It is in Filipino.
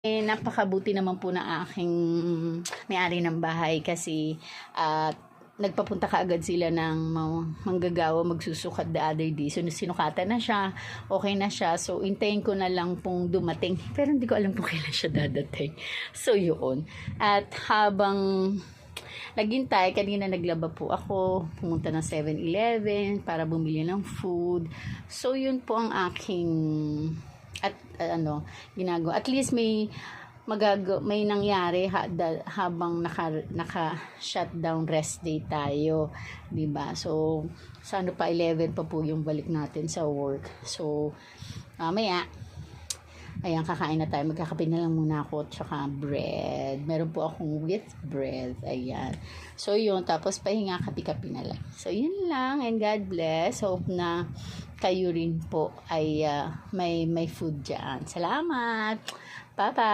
Napakabuti naman po ng aking may-ari ng bahay kasi nagpapunta kaagad sila ng manggagawa magsusukat the other day. So, sinukatan na siya, okay na siya. So, intayin ko na lang pong dumating. Pero hindi ko alam kung kailan siya dadating. So, yun. At habang naghintay, kanina naglaba po ako, pumunta ng 7-Eleven para bumili ng food. So, yun po ang aking ginagawa. At least may nangyari habang naka-shutdown rest day tayo, 'di ba? So, sa 11 pa po yung balik natin sa work. So, mamaya ayan, kakain na tayo. Magkakape na lang muna ako tsaka bread. Meron po akong with bread. Ayan. So, yun. Tapos, pahinga, kapi-kapi na lang. So, yun lang. And God bless. Hope na kayo rin po ay may food dyan. Salamat! Bye-bye!